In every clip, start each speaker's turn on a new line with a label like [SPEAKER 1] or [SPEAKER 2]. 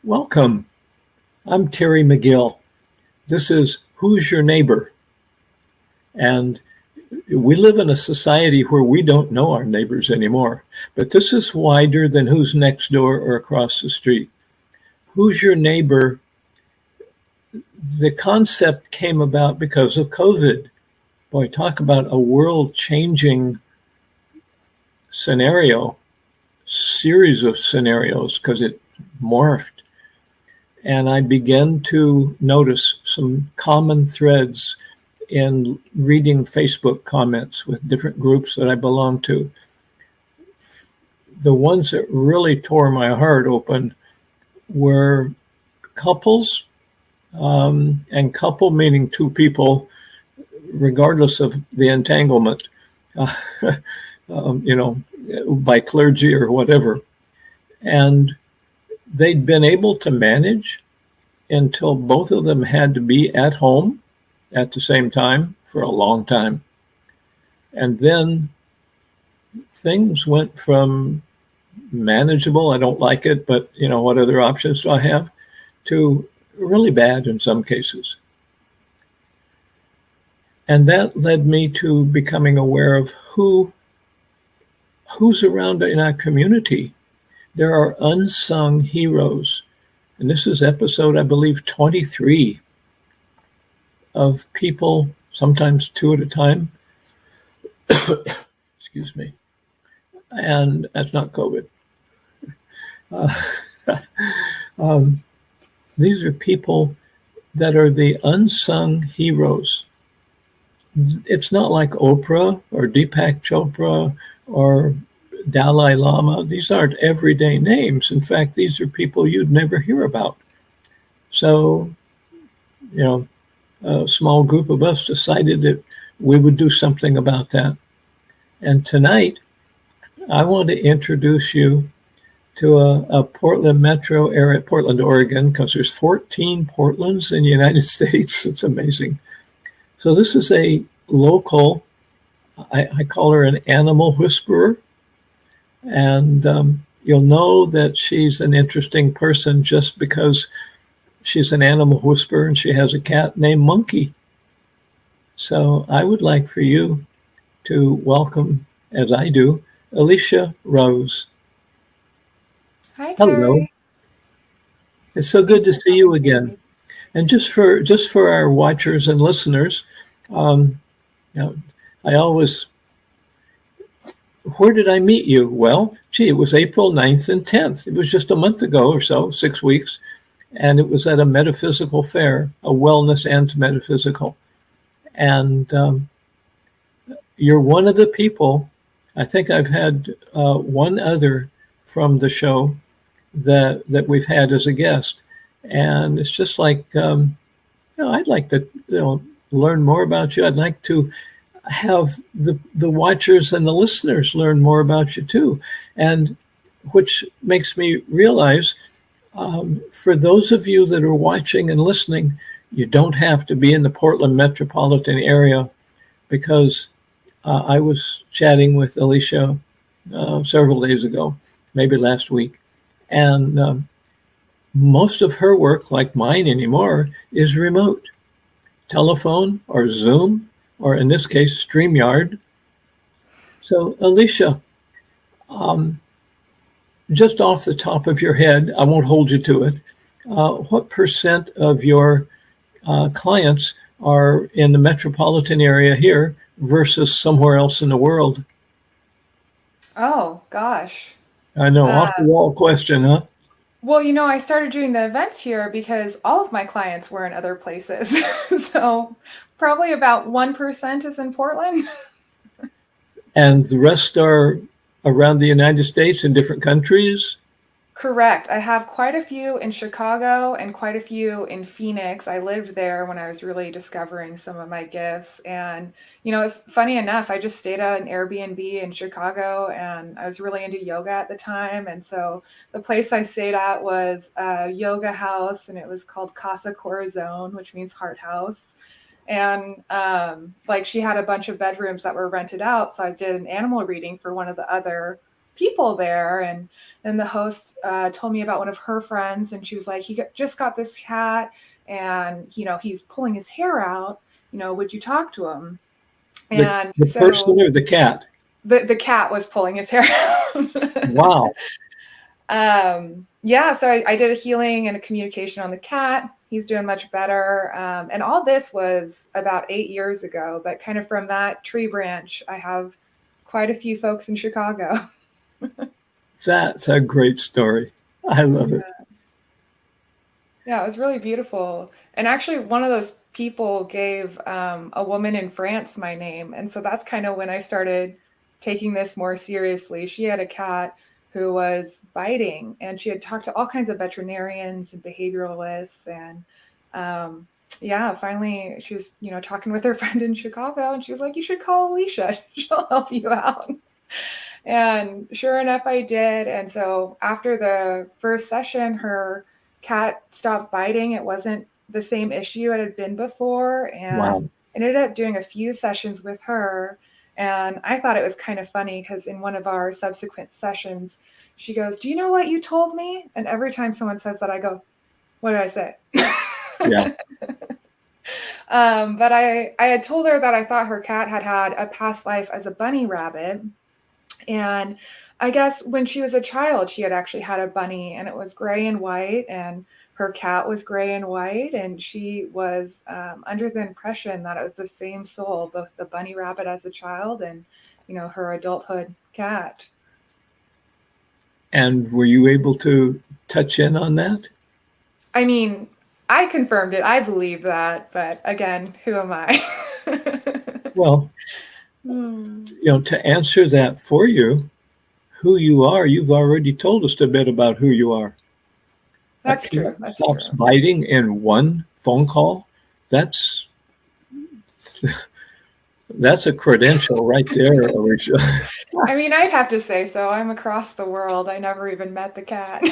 [SPEAKER 1] Welcome. I'm Terry McGill. This is Who's Your Neighbor? And we live in a society where we don't know our neighbors anymore. But this is wider than who's next door or across the street. Who's your neighbor? The concept came about because of COVID. Boy, talk about a world-changing series of scenarios, because it morphed. And I began to notice some common threads in reading Facebook comments with different groups that I belong to. The ones that really tore my heart open were couples, and couple meaning two people, regardless of the entanglement, by clergy or whatever. And they'd been able to manage until both of them had to be at home at the same time for a long time. And then things went from manageable, I don't like it, but what other options do I have, to really bad in some cases. And that led me to becoming aware of who's around in our community. There are unsung heroes. And this is episode, I believe, 23 of people, sometimes two at a time. Excuse me. And that's not COVID. These are people that are the unsung heroes. It's not like Oprah or Deepak Chopra or Dalai Lama. These aren't everyday names. In fact, these are people you'd never hear about. So, a small group of us decided that we would do something about that. And tonight, I want to introduce you to a Portland metro area, Portland, Oregon, because there's 14 Portlands in the United States. It's amazing. So this is a local, I call her an animal whisperer. And you'll know that she's an interesting person just because she's an animal whisperer and she has a cat named Monkey. So I would like for you to welcome, as I do, Alicia Rose.
[SPEAKER 2] Hi,
[SPEAKER 1] Hello.
[SPEAKER 2] Terry.
[SPEAKER 1] It's so good to see you again. And just for our watchers and listeners, I always, where did I meet you? Well, it was April 9th and 10th. It was just a month ago or so, 6 weeks. And it was at a metaphysical fair, a wellness and metaphysical. And you're one of the people, I think I've had one other from the show that we've had as a guest. And it's just like, I'd like to learn more about you. I'd like to have the watchers and the listeners learn more about you too. And which makes me realize, for those of you that are watching and listening, you don't have to be in the Portland metropolitan area, because I was chatting with Alicia several days ago, maybe last week, and most of her work, like mine anymore, is remote. Telephone or Zoom, or in this case, StreamYard. So, Alicia, just off the top of your head, I won't hold you to it, what percent of your clients are in the metropolitan area here versus somewhere else in the world?
[SPEAKER 2] Oh, gosh.
[SPEAKER 1] I know,
[SPEAKER 2] Uh,
[SPEAKER 1] off the wall question, huh?
[SPEAKER 2] well, I started doing the events here because all of my clients were in other places. So probably about 1% is in Portland.
[SPEAKER 1] And the rest are around the United States in different countries?
[SPEAKER 2] Correct. I have quite a few in Chicago and quite a few in Phoenix. I lived there when I was really discovering some of my gifts. And, it's funny enough, I just stayed at an Airbnb in Chicago and I was really into yoga at the time. And so the place I stayed at was a yoga house and it was called Casa Corazon, which means heart house. And like she had a bunch of bedrooms that were rented out. So I did an animal reading for one of the other people there. And then the host told me about one of her friends, and she was like, just got this cat, and he's pulling his hair out. Would you talk to him? And
[SPEAKER 1] the
[SPEAKER 2] so
[SPEAKER 1] person or the cat?
[SPEAKER 2] the cat was pulling his hair out.
[SPEAKER 1] Wow.
[SPEAKER 2] Yeah, so I did a healing and a communication on the cat. He's doing much better. And all this was about 8 years ago, but kind of from that tree branch, I have quite a few folks in Chicago.
[SPEAKER 1] That's a great story. I love it.
[SPEAKER 2] Yeah, it was really beautiful. And actually, one of those people gave a woman in France my name. And so that's kind of when I started taking this more seriously. She had a cat who was biting, and she had talked to all kinds of veterinarians and behavioralists. And yeah, finally she was, talking with her friend in Chicago, and she was like, you should call Alicia. She'll help you out. And sure enough, I did. And so after the first session, her cat stopped biting. It wasn't the same issue it had been before. And
[SPEAKER 1] Wow.
[SPEAKER 2] ended up doing a few sessions with her. And I thought it was kind of funny because in one of our subsequent sessions, she goes, do you know what you told me? And every time someone says that, I go, what did I say?
[SPEAKER 1] Yeah.
[SPEAKER 2] But I had told her that I thought her cat had had a past life as a bunny rabbit. And I guess when she was a child, she had actually had a bunny, and it was gray and white, and her cat was gray and white. And she was under the impression that it was the same soul, both the bunny rabbit as a child and, her adulthood cat.
[SPEAKER 1] And were you able to touch in on that?
[SPEAKER 2] I mean, I confirmed it. I believe that. But again, who am I?
[SPEAKER 1] Well, to answer that for you, who you are, you've already told us a bit about who you are.
[SPEAKER 2] That's true. That's
[SPEAKER 1] stops
[SPEAKER 2] true.
[SPEAKER 1] biting in one phone call. That's a credential right there, Alicia.
[SPEAKER 2] I mean, I'd have to say so. I'm across the world. I never even met the cat.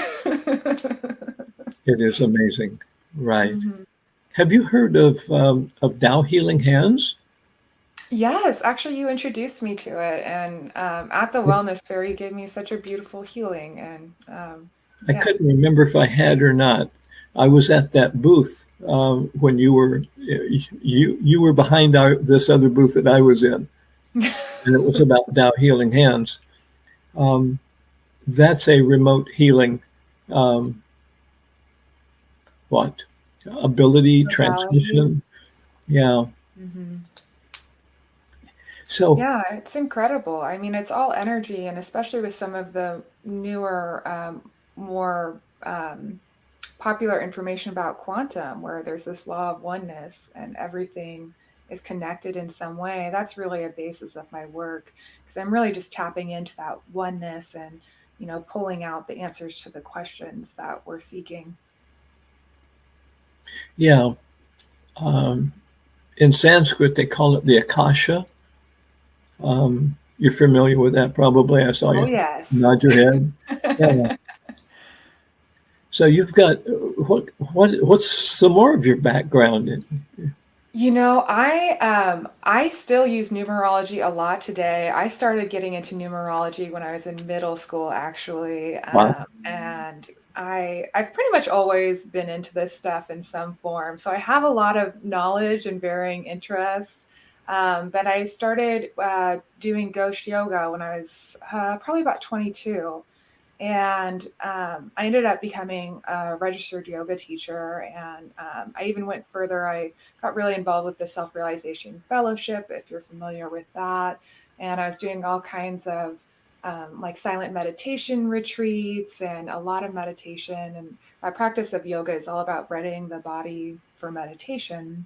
[SPEAKER 1] It is amazing, right? Mm-hmm. Have you heard of Tao Healing Hands?
[SPEAKER 2] Yes, actually, you introduced me to it, and at the wellness fair, you gave me such a beautiful healing. And
[SPEAKER 1] I couldn't remember if I had or not. I was at that booth when you were behind this other booth that I was in, and it was about Tao Healing Hands. That's a remote healing. Ability, transmission? Yeah.
[SPEAKER 2] Mm-hmm.
[SPEAKER 1] So
[SPEAKER 2] yeah, it's incredible. I mean, it's all energy, and especially with some of the newer, more popular information about quantum, where there's this law of oneness and everything is connected in some way. That's really a basis of my work, because I'm really just tapping into that oneness and, pulling out the answers to the questions that we're seeking.
[SPEAKER 1] Yeah. In Sanskrit, they call it the Akasha. You're familiar with that, probably. I saw you nod your head. Yeah. So you've got what's some more of your background?
[SPEAKER 2] I still use numerology a lot today. I started getting into numerology when I was in middle school, actually.
[SPEAKER 1] Wow.
[SPEAKER 2] And I've pretty much always been into this stuff in some form. So I have a lot of knowledge and varying interests. But I started doing Ghost Yoga when I was probably about 22. And I ended up becoming a registered yoga teacher. And I even went further. I got really involved with the Self-Realization Fellowship, if you're familiar with that. And I was doing all kinds of like silent meditation retreats and a lot of meditation. And my practice of yoga is all about readying the body for meditation.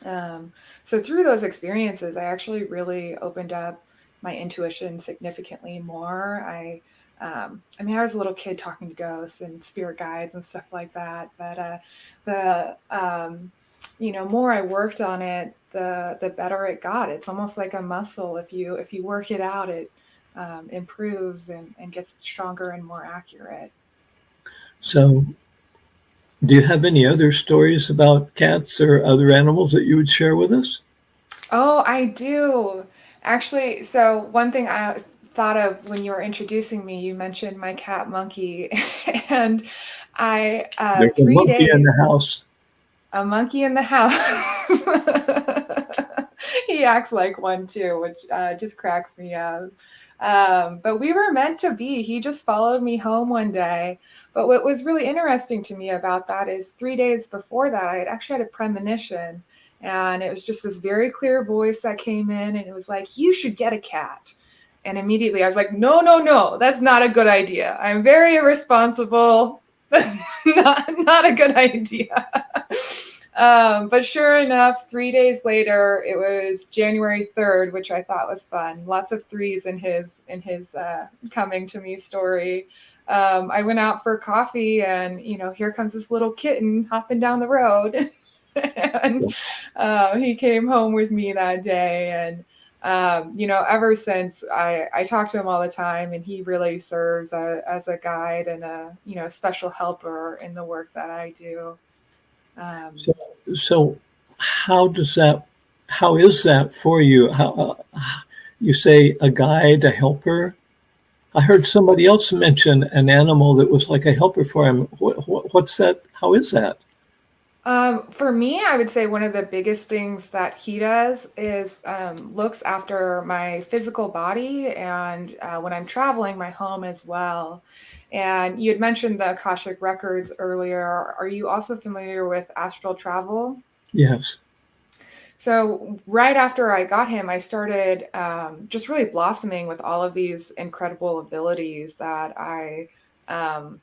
[SPEAKER 2] So through those experiences, I actually really opened up my intuition significantly more. I was a little kid talking to ghosts and spirit guides and stuff like that. But more I worked on it, the better it got. It's almost like a muscle. If you work it out, it improves and gets stronger and more accurate.
[SPEAKER 1] So, do you have any other stories about cats or other animals that you would share with us?
[SPEAKER 2] Oh, I do. Actually, so one thing thought of when you were introducing me, you mentioned my cat Monkey, and I
[SPEAKER 1] There's a
[SPEAKER 2] three
[SPEAKER 1] monkey in
[SPEAKER 2] days
[SPEAKER 1] the house.
[SPEAKER 2] a monkey in the house. He acts like one too, which just cracks me up. But we were meant to be. He just followed me home one day. But what was really interesting to me about that is 3 days before that, I had actually had a premonition. And it was just this very clear voice that came in, and it was like, you should get a cat. And immediately I was like, no, no, no, that's not a good idea. I'm very irresponsible. Not a good idea. But sure enough, 3 days later, it was January 3rd, which I thought was fun. Lots of threes in his coming to me story. I went out for coffee, and here comes this little kitten hopping down the road, and he came home with me that day. And ever since I talk to him all the time, and he really serves as a guide and a special helper in the work that I do.
[SPEAKER 1] So, so how does that? How is that for you? How you say a guide, a helper? I heard somebody else mention an animal that was like a helper for him. What's that? How is that?
[SPEAKER 2] For me, I would say one of the biggest things that he does is looks after my physical body and when I'm traveling, my home as well. And you had mentioned the Akashic Records earlier. Are you also familiar with astral travel?
[SPEAKER 1] Yes.
[SPEAKER 2] So right after I got him, I started just really blossoming with all of these incredible abilities that I um,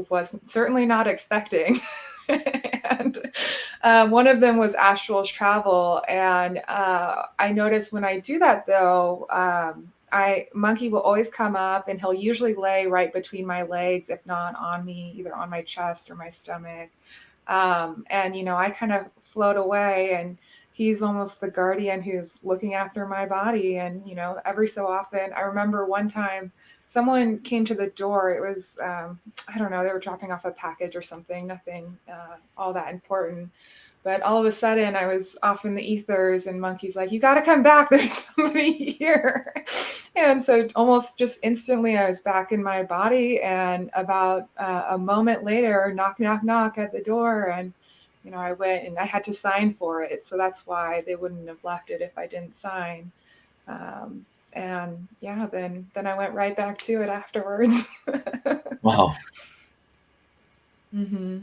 [SPEAKER 2] was certainly not expecting. And one of them was astral travel. And I noticed when I do that, though, Monkey will always come up, and he'll usually lay right between my legs, if not on me, either on my chest or my stomach. And I kind of float away, and he's almost the guardian who's looking after my body. And every so often, I remember one time someone came to the door. It was I don't know, they were dropping off a package or something, nothing all that important. But all of a sudden, I was off in the ethers, and Monkey's like, "You got to come back. There's somebody here." And so, almost just instantly, I was back in my body. And about a moment later, knock, knock, knock at the door, and I went and I had to sign for it. So that's why they wouldn't have left it if I didn't sign. And yeah, then I went right back to it afterwards.
[SPEAKER 1] Wow.
[SPEAKER 2] hmm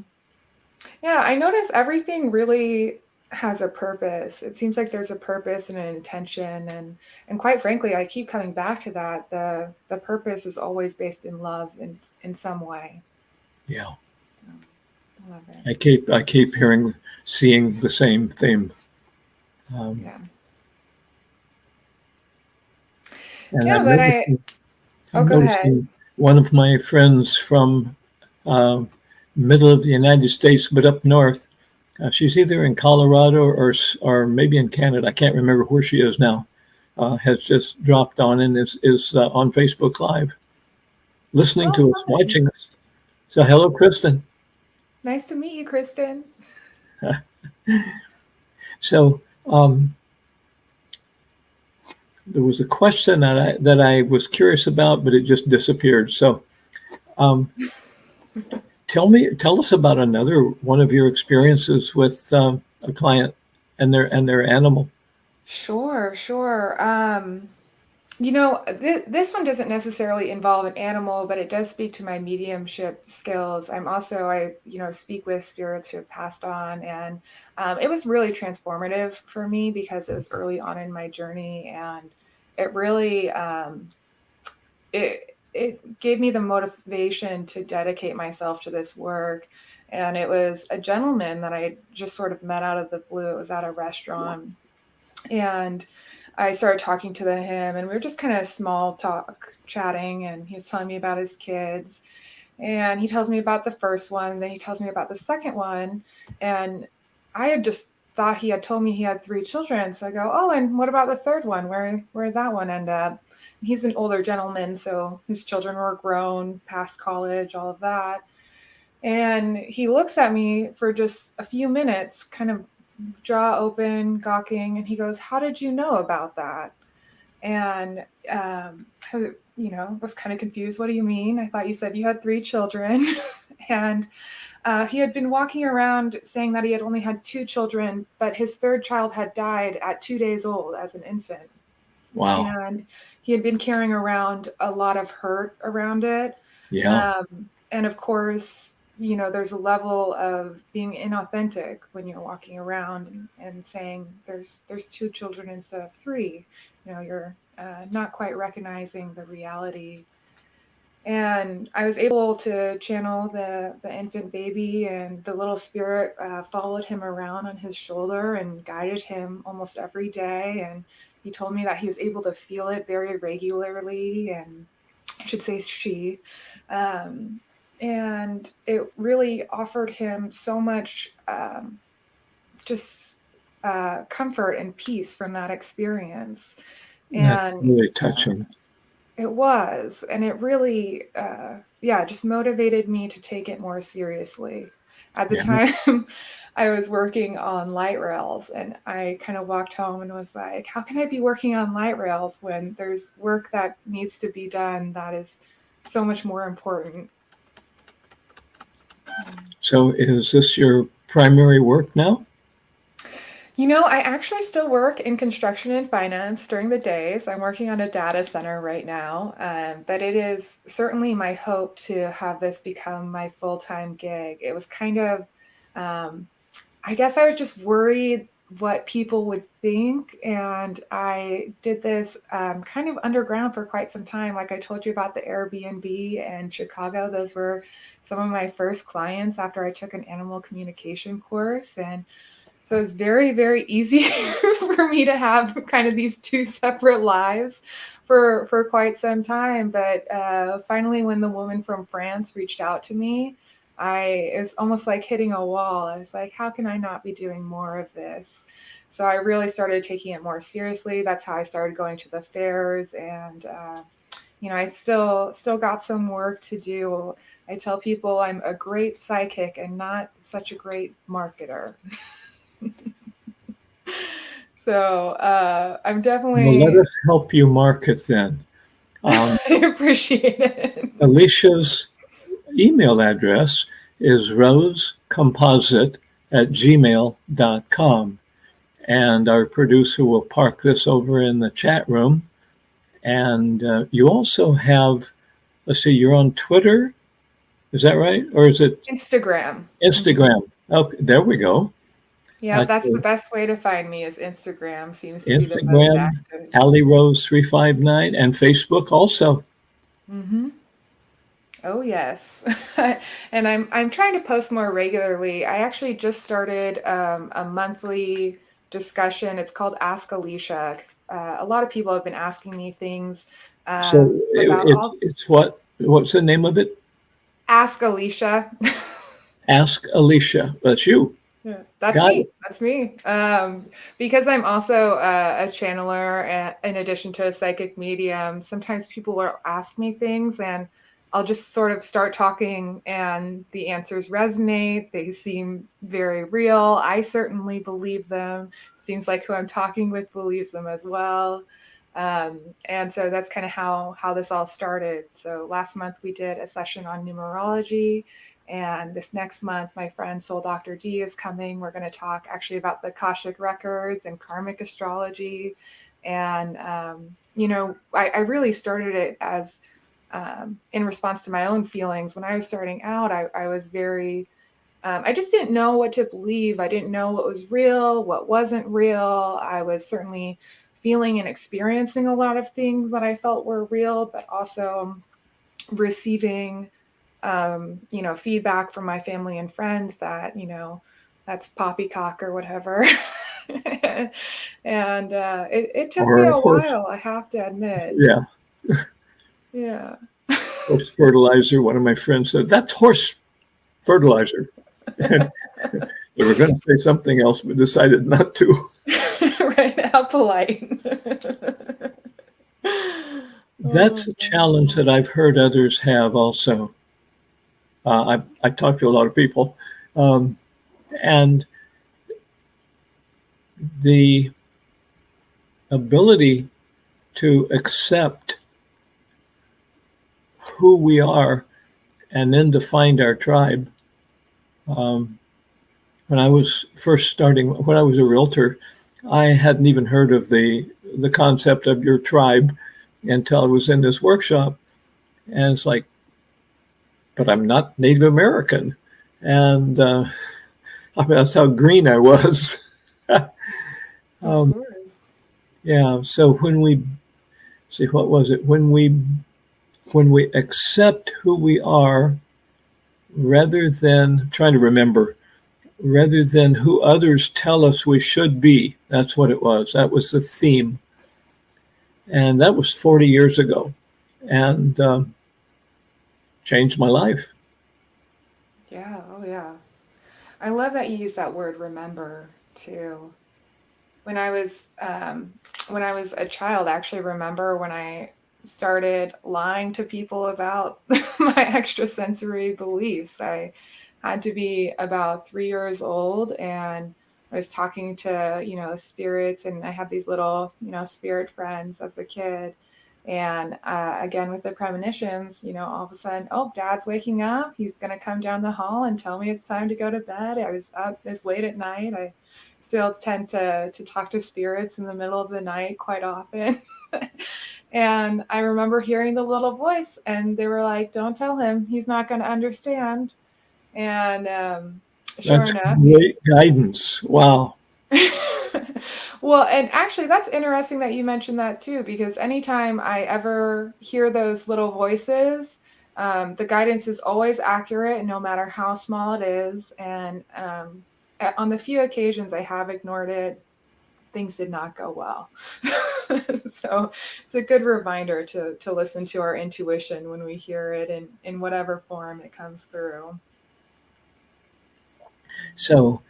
[SPEAKER 2] Yeah, I notice everything really has a purpose. It seems like there's a purpose and an intention, and quite frankly, I keep coming back to that. The purpose is always based in love in some way.
[SPEAKER 1] Yeah.
[SPEAKER 2] I love it.
[SPEAKER 1] I keep seeing the same theme. Um,
[SPEAKER 2] Yeah.
[SPEAKER 1] and
[SPEAKER 2] Yeah, but
[SPEAKER 1] I'm
[SPEAKER 2] go ahead.
[SPEAKER 1] noticing one of my friends from uh, middle of the United States, but up north. She's either in Colorado or maybe in Canada. I can't remember where she is now. Has just dropped on and is on Facebook Live, listening
[SPEAKER 2] Oh,
[SPEAKER 1] to us,
[SPEAKER 2] fun.
[SPEAKER 1] watching us. So hello, Kristen.
[SPEAKER 2] Nice to meet you, Kristen.
[SPEAKER 1] So there was a question that I was curious about, but it just disappeared. So um, tell us about another one of your experiences with a client and their animal.
[SPEAKER 2] Sure, sure. This one doesn't necessarily involve an animal, but it does speak to my mediumship skills. I speak with spirits who have passed on, and it was really transformative for me because it was early on in my journey, and it really it gave me the motivation to dedicate myself to this work. And it was a gentleman that I just sort of met out of the blue. It was at a restaurant, and I started talking to him, and we were just kind of small talk chatting, and he was telling me about his kids, and he tells me about the first one, and then he tells me about the second one. And I had just thought he had told me he had 3 children. So I go, "Oh, and what about the third one? Where did that one end up?" He's an older gentleman, so his children were grown, past college, all of that. And he looks at me for just a few minutes, kind of jaw open, gawking, and he goes, "How did you know about that?" And was kind of confused. What do you mean? I thought you said you had 3 children. And he had been walking around saying that he had only had 2 children, but his 3rd child had died at 2 days old as an infant.
[SPEAKER 1] Wow.
[SPEAKER 2] And he had been carrying around a lot of hurt around it.
[SPEAKER 1] Yeah.
[SPEAKER 2] And of course, there's a level of being inauthentic when you're walking around and saying there's 2 children instead of 3. You're not quite recognizing the reality. And I was able to channel the infant baby, and the little spirit followed him around on his shoulder and guided him almost every day. And he told me that he was able to feel it very regularly, and I should say she. And it really offered him so much just comfort and peace from that experience.
[SPEAKER 1] That's
[SPEAKER 2] And
[SPEAKER 1] really touching.
[SPEAKER 2] it was, and it really, just motivated me to take it more seriously. At the
[SPEAKER 1] Yeah.
[SPEAKER 2] time, I was working on light rails, and I kind of walked home and was like, how can I be working on light rails when there's work that needs to be done that is so much more important?
[SPEAKER 1] So is this your primary work now?
[SPEAKER 2] I actually still work in construction and finance during the days. I'm working on a data center right now, but it is certainly my hope to have this become my full-time gig. It was kind of, I guess I was just worried what people would think, and I did this kind of underground for quite some time. Like I told you about the Airbnb and Chicago, those were some of my first clients after I took an animal communication course. And so it's very, very easy for me to have kind of these 2 separate lives for quite some time. But finally, when the woman from France reached out to me, it was almost like hitting a wall. I was like, how can I not be doing more of this? So I really started taking it more seriously. That's how I started going to the fairs, and I still got some work to do. I tell people I'm a great psychic and not such a great marketer. So I'm definitely.
[SPEAKER 1] Well, let us help you market then.
[SPEAKER 2] I appreciate it.
[SPEAKER 1] Alicia's email address is rosecomposite@gmail.com. And our producer will park this over in the chat room. And you also have, let's see, you're on Twitter. Is that right? Or is it
[SPEAKER 2] Instagram?
[SPEAKER 1] Instagram? Okay, there we go.
[SPEAKER 2] Yeah, that's the best way to find me is Instagram. Seems to be the most
[SPEAKER 1] Instagram,
[SPEAKER 2] active.
[SPEAKER 1] Ali Rose 359, and Facebook also.
[SPEAKER 2] Mm-hmm. Oh yes, and I'm trying to post more regularly. I actually just started a monthly discussion. It's called Ask Alicia. A lot of people have been asking me things
[SPEAKER 1] So
[SPEAKER 2] about
[SPEAKER 1] it's what? What's the name of it?
[SPEAKER 2] Ask Alicia.
[SPEAKER 1] Ask Alicia. That's you.
[SPEAKER 2] Yeah, that's
[SPEAKER 1] Got
[SPEAKER 2] me.
[SPEAKER 1] it.
[SPEAKER 2] That's me. Because I'm also a channeler, in addition to a psychic medium. Sometimes people will ask me things, and I'll just sort of start talking, and the answers resonate. They seem very real. I certainly believe them. Seems like who I'm talking with believes them as well. And so that's kind of how this all started. So last month we did a session on numerology. And this next month, my friend Soul Dr. D is coming. We're going to talk actually about the Akashic records and karmic astrology. And, I really started it as in response to my own feelings. When I was starting out, I was very, I just didn't know what to believe. I didn't know what was real, what wasn't real. I was certainly feeling and experiencing a lot of things that I felt were real, but also receiving feedback from my family and friends that, that's poppycock or whatever. And it took me a while, I have to admit.
[SPEAKER 1] Yeah.
[SPEAKER 2] Yeah.
[SPEAKER 1] Horse fertilizer. One of my friends said, that's horse fertilizer. And they were going to say something else, but decided not to.
[SPEAKER 2] Right. How polite.
[SPEAKER 1] That's a challenge that I've heard others have also. I talk to a lot of people, and the ability to accept who we are and then to find our tribe. When I was first starting, when I was a realtor, I hadn't even heard of the concept of your tribe until I was in this workshop. And it's like, but I'm not Native American. And I mean, that's how green I was. Yeah. So when we see, what was it? When we accept who we are, rather than trying to remember, rather than who others tell us we should be. That's what it was. That was the theme. And that was 40 years ago, and changed my life.
[SPEAKER 2] Yeah. Oh, yeah. I love that you use that word remember too. When I was a child, I actually remember when I started lying to people about my extrasensory beliefs. I had to be about 3 years old, and I was talking to, spirits, and I had these little, spirit friends as a kid. And again, with the premonitions, all of a sudden, oh, Dad's waking up. He's going to come down the hall and tell me it's time to go to bed. I was up this late at night. I still tend to talk to spirits in the middle of the night quite often. And I remember hearing the little voice, and they were like, don't tell him. He's not going to understand. And sure
[SPEAKER 1] That's
[SPEAKER 2] enough.
[SPEAKER 1] great guidance. Wow.
[SPEAKER 2] Well, and actually, that's interesting that you mentioned that too, because anytime I ever hear those little voices, the guidance is always accurate, no matter how small it is. And on the few occasions I have ignored it, things did not go well. So it's a good reminder to listen to our intuition when we hear it in whatever form it comes through.
[SPEAKER 1] So,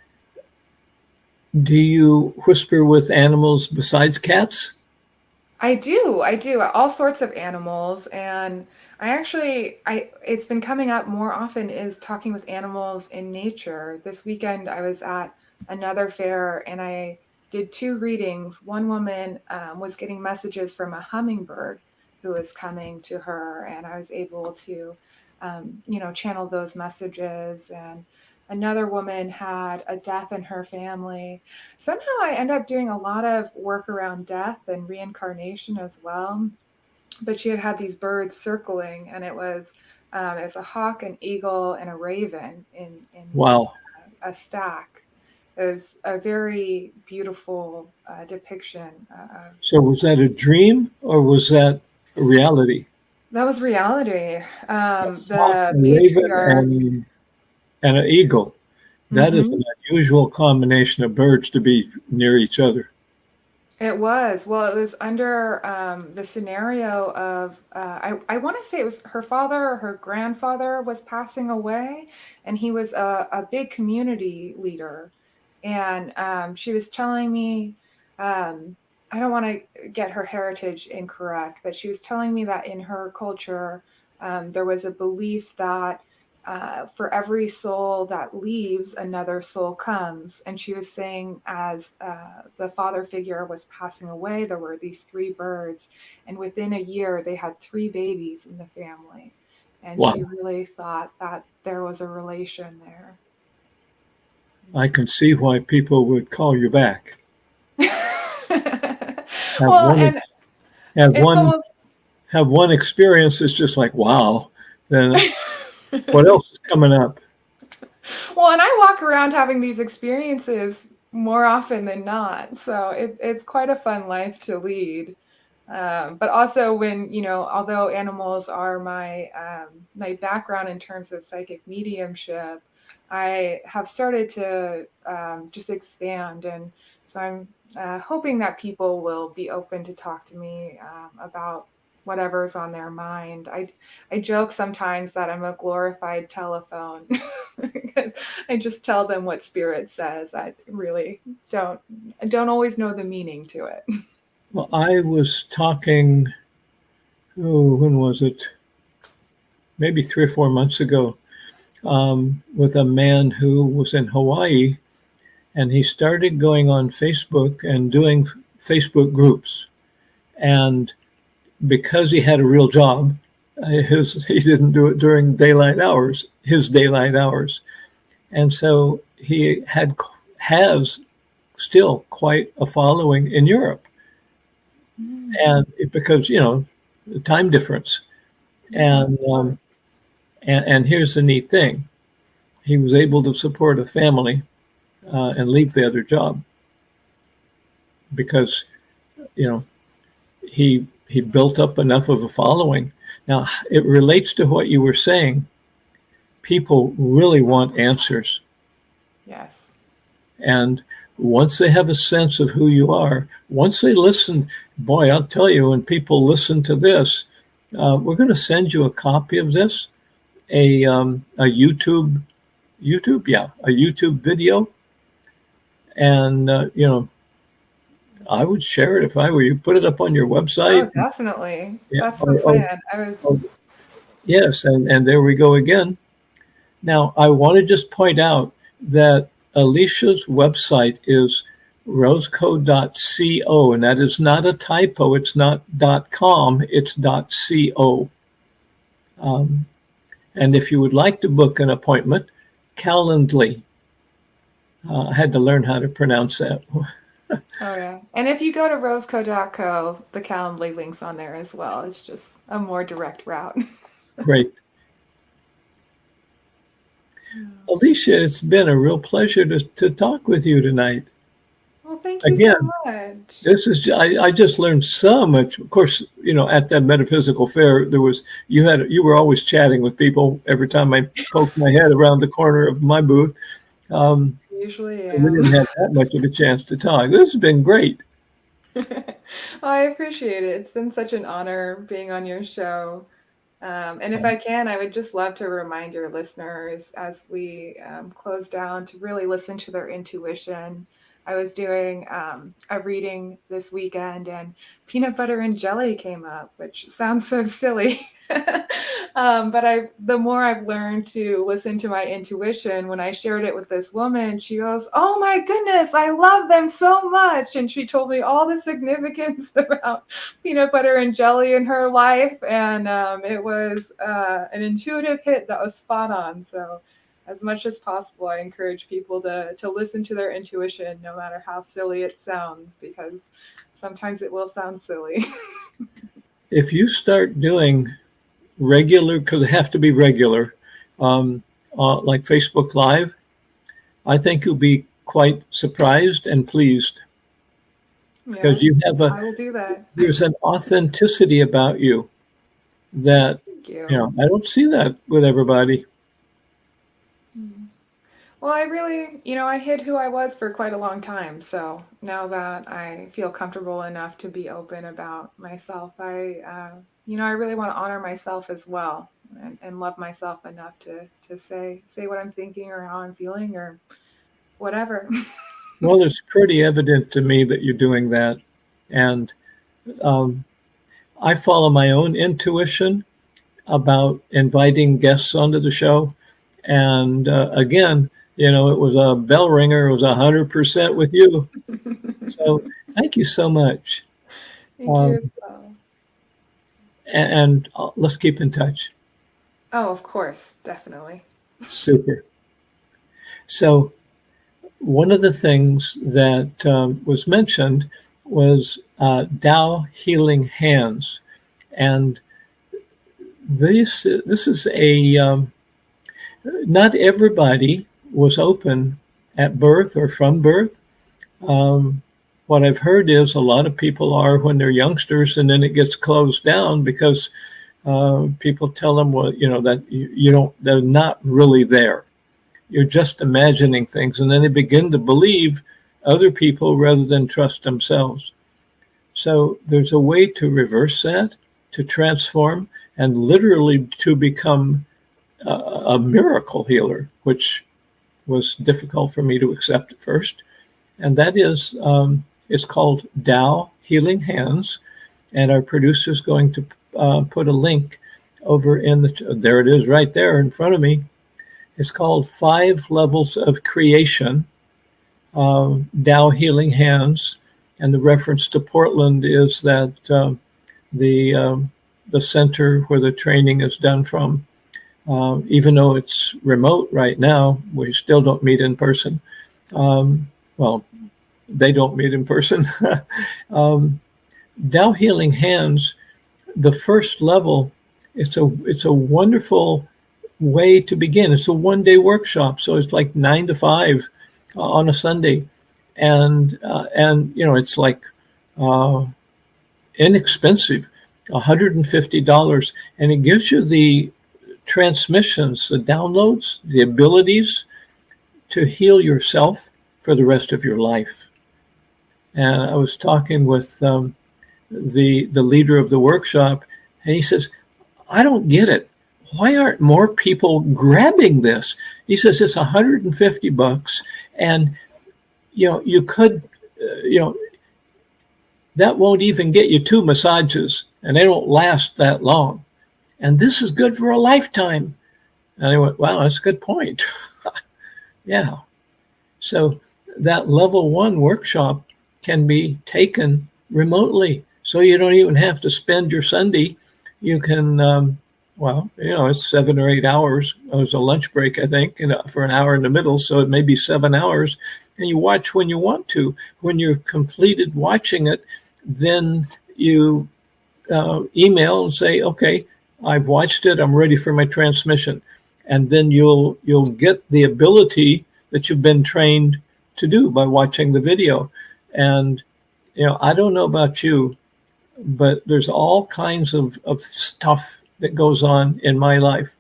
[SPEAKER 1] do you whisper with animals besides cats?
[SPEAKER 2] I do. All sorts of animals. And it's been coming up more often is talking with animals in nature. This weekend, I was at another fair and I did 2 readings. One woman was getting messages from a hummingbird who was coming to her, and I was able to, channel those messages. And another woman had a death in her family. Somehow I end up doing a lot of work around death and reincarnation as well. But she had these birds circling, and it was a hawk, an eagle, and a raven in
[SPEAKER 1] Wow.
[SPEAKER 2] a stack. It was a very beautiful depiction.
[SPEAKER 1] So was that a dream or was that a reality?
[SPEAKER 2] That was reality.
[SPEAKER 1] A
[SPEAKER 2] The
[SPEAKER 1] raven
[SPEAKER 2] patriarch.
[SPEAKER 1] and an eagle. That is
[SPEAKER 2] Mhm.
[SPEAKER 1] an unusual combination of birds to be near each other.
[SPEAKER 2] It was. Well, it was under the scenario of, I want to say it was her father or her grandfather was passing away, and he was a big community leader. And she was telling me, I don't want to get her heritage incorrect, but she was telling me that in her culture, there was a belief that for every soul that leaves, another soul comes. And she was saying, as the father figure was passing away, there were these 3 birds, and within a year, they had 3 babies in the family. And
[SPEAKER 1] Wow.
[SPEAKER 2] she really thought that there was a relation there.
[SPEAKER 1] I can see why people would call you back.
[SPEAKER 2] Well, and
[SPEAKER 1] have
[SPEAKER 2] it's almost.
[SPEAKER 1] one experience that's just like, wow. Then what else is coming up?
[SPEAKER 2] Well, and I walk around having these experiences more often than not. So it's quite a fun life to lead. But also when, although animals are my background in terms of psychic mediumship, I have started to just expand. And so I'm hoping that people will be open to talk to me about whatever's on their mind. I joke sometimes that I'm a glorified telephone because I just tell them what spirit says. I really don't always know the meaning to it.
[SPEAKER 1] Well, I was talking, when was it? Maybe 3 or 4 months ago, with a man who was in Hawaii, and he started going on Facebook and doing Facebook groups. And because he had a real job, He didn't do it during daylight hours, his daylight hours. And so he has still quite a following in Europe. And because, the time difference. And here's the neat thing. He was able to support a family and leave the other job because, he built up enough of a following. Now, it relates to what you were saying. People really want answers.
[SPEAKER 2] Yes.
[SPEAKER 1] And once they have a sense of who you are, once they listen, boy, I'll tell you, when people listen to this, we're going to send you a copy of this, a YouTube video. And, I would share it if I were you. Put it up on your website.
[SPEAKER 2] Oh, definitely.
[SPEAKER 1] Yeah.
[SPEAKER 2] That's the plan.
[SPEAKER 1] Yes, and there we go again. Now, I want to just point out that Alicia's website is roseco.co, and that is not a typo. It's not .com, it's .co. And if you would like to book an appointment, Calendly. I had to learn how to pronounce that.
[SPEAKER 2] Oh, yeah. And if you go to roseco.co, the Calendly link's on there as well. It's just a more direct route.
[SPEAKER 1] Great. Alicia, it's been a real pleasure to talk with you tonight.
[SPEAKER 2] Well, thank you
[SPEAKER 1] Again,
[SPEAKER 2] so much.
[SPEAKER 1] This is I just learned so much. Of course, at that metaphysical fair, you were always chatting with people every time I poked my head around the corner of my booth.
[SPEAKER 2] Usually,
[SPEAKER 1] so we didn't have that much of a chance to talk. This has been great.
[SPEAKER 2] Well, I appreciate it. It's been such an honor being on your show. And if I can, I would just love to remind your listeners as we close down to really listen to their intuition. I was doing a reading this weekend and peanut butter and jelly came up, which sounds so silly. But the more I've learned to listen to my intuition, when I shared it with this woman, she goes, "Oh my goodness, I love them so much." And she told me all the significance about peanut butter and jelly in her life. And it was an intuitive hit that was spot on. So as much as possible, I encourage people to listen to their intuition, no matter how silly it sounds, because sometimes it will sound silly.
[SPEAKER 1] If you start doing regular, because it have to be regular, like Facebook Live, I think you'll be quite surprised and pleased because you have
[SPEAKER 2] I will do that.
[SPEAKER 1] There's an authenticity about you that
[SPEAKER 2] Thank you.
[SPEAKER 1] I don't see that with everybody.
[SPEAKER 2] Well, I really, I hid who I was for quite a long time. So now that I feel comfortable enough to be open about myself, I really want to honor myself as well and love myself enough to say what I'm thinking or how I'm feeling or whatever.
[SPEAKER 1] Well, it's pretty evident to me that you're doing that. And I follow my own intuition about inviting guests onto the show. And again, it was a bell ringer. It was 100% with you. So thank you so much.
[SPEAKER 2] Thank you as well.
[SPEAKER 1] And let's keep in touch.
[SPEAKER 2] Oh, of course. Definitely.
[SPEAKER 1] Super. So one of the things that was mentioned was Tao Healing Hands. And this is not everybody was open at birth or from birth. What I've heard is a lot of people are when they're youngsters, and then it gets closed down because people tell them, well, that they're not really there. You're just imagining things, and then they begin to believe other people rather than trust themselves. So there's a way to reverse that, to transform, and literally to become a miracle healer, which was difficult for me to accept at first. And that is, it's called Tao Healing Hands. And our producer is going to put a link over there it is right there in front of me. It's called 5 Levels of Creation, Tao Healing Hands. And the reference to Portland is that the the center where the training is done from. Even though it's remote right now, we still don't meet in person. Well, they don't meet in person. Tao Healing Hands, the first level, it's a wonderful way to begin. It's a one-day workshop, so it's like 9 to 5 on a Sunday, and it's like inexpensive, $150, and it gives you the transmissions, the downloads, the abilities to heal yourself for the rest of your life. And I was talking with the leader of the workshop, and he says, I don't get it. Why aren't more people grabbing this? He says it's $150, and you could, that won't even get you 2 massages, and they don't last that long. And this is good for a lifetime. And I went, wow, that's a good point. Yeah. So that level 1 workshop can be taken remotely. So you don't even have to spend your Sunday. You can, it's 7 or 8 hours. There's a lunch break, I think, for an hour in the middle. So it may be 7 hours. And you watch when you want to. When you've completed watching it, then you email and say, okay, I've watched it. I'm ready for my transmission. And then you'll get the ability that you've been trained to do by watching the video. And, I don't know about you, but there's all kinds of stuff that goes on in my life.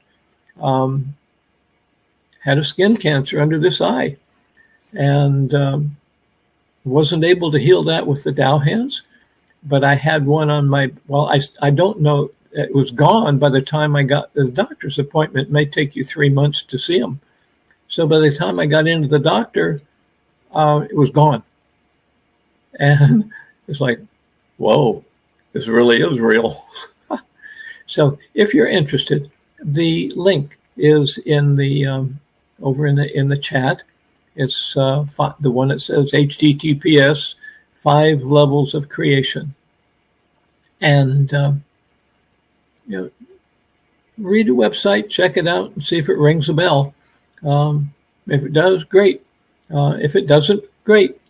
[SPEAKER 1] Had a skin cancer under this eye, and wasn't able to heal that with the Tao Hands, but I had one on my, I don't know, it was gone by the time I got the doctor's appointment. It may take you 3 months to see him. So by the time I got into the doctor, it was gone. And it's like, whoa, this really is real. So if you're interested, the link is in the over in the chat. It's the one that says HTTPS 5 levels of creation. And read the website, check it out, and see if it rings a bell. If it does, great. If it doesn't, great.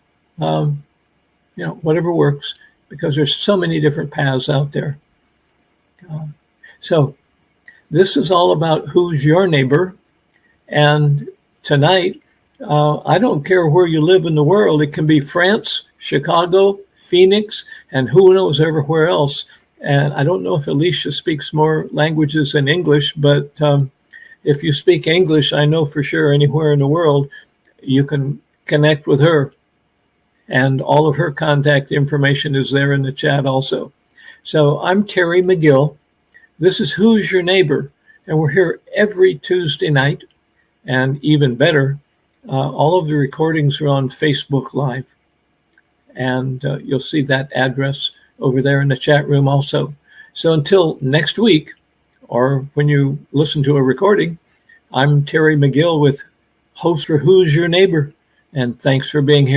[SPEAKER 1] Whatever works, because there's so many different paths out there. So this is all about who's your neighbor. And tonight, I don't care where you live in the world. It can be France, Chicago, Phoenix, and who knows everywhere else. And I don't know if Alicia speaks more languages than English, but if you speak English, I know for sure anywhere in the world, you can connect with her. And all of her contact information is there in the chat also. So I'm Terry McGill. This is Who's Your Neighbor? And we're here every Tuesday night. And even better, all of the recordings are on Facebook Live. And you'll see that address over there in the chat room also. So until next week, or when you listen to a recording, I'm Terry McGill with host for Who's Your Neighbor? And thanks for being here.